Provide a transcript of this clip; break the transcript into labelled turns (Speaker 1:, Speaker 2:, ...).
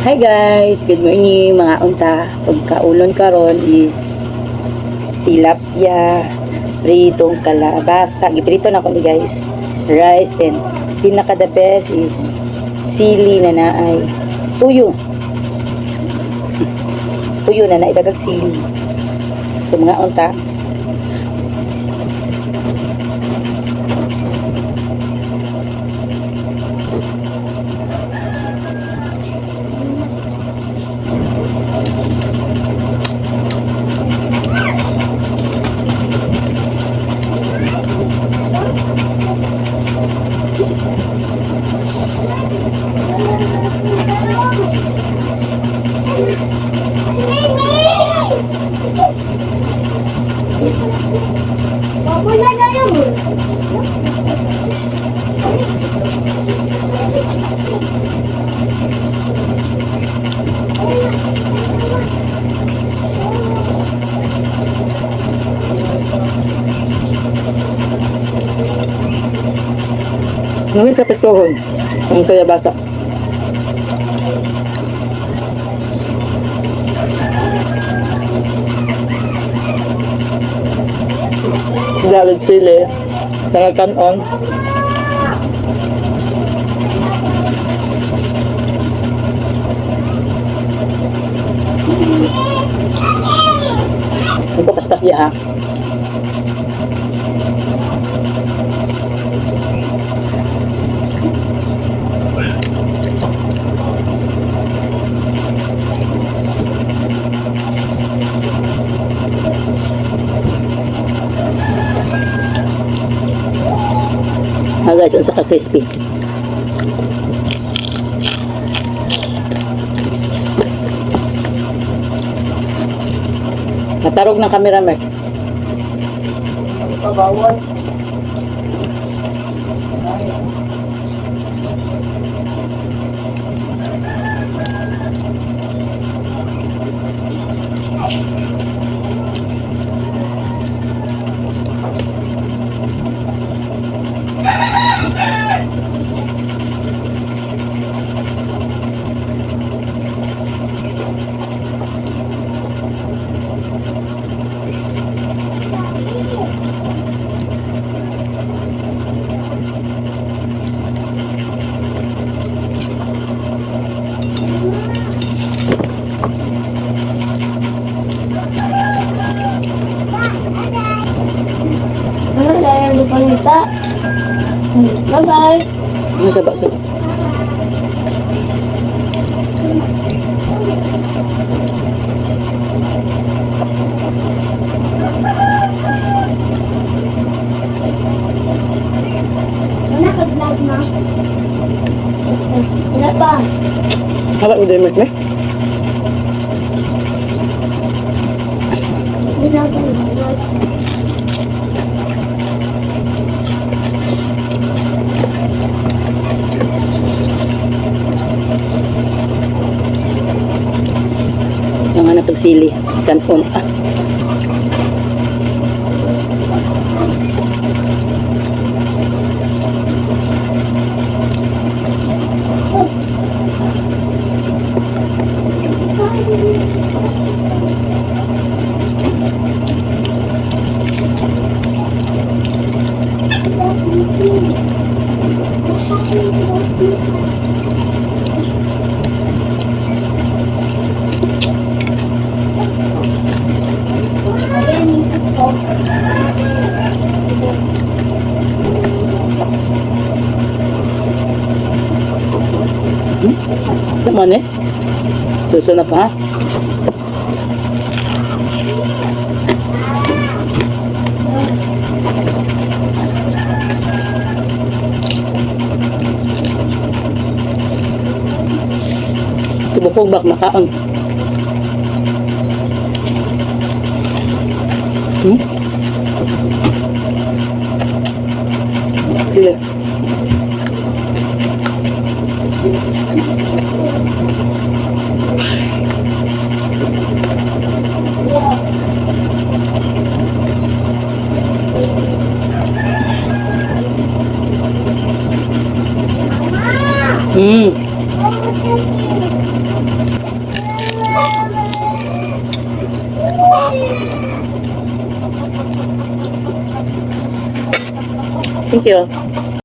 Speaker 1: Hi guys, good morning mga unta. Pagkaulon karon is tilapia, pritong kalabasa. Giprito na ko ni guys. Rice and pinaka the best is sili na naay tuyo. Tuyo na naay dagag sili. So mga unta, ngayon kapitohon ang kalabasa. Dalit sili, tagakanon. Ito paspas dia ha. Guys, unsa ka crispy. Natarog ng camera mer. Pabawal. Bye-bye. Sabak.
Speaker 2: Nakag-vlog na. Wala pa.
Speaker 1: Hawak mo din mo. Yang anak pagsili, scan on. Mana? Susun apa? Tubukog bak makaon. Sila. Thank you.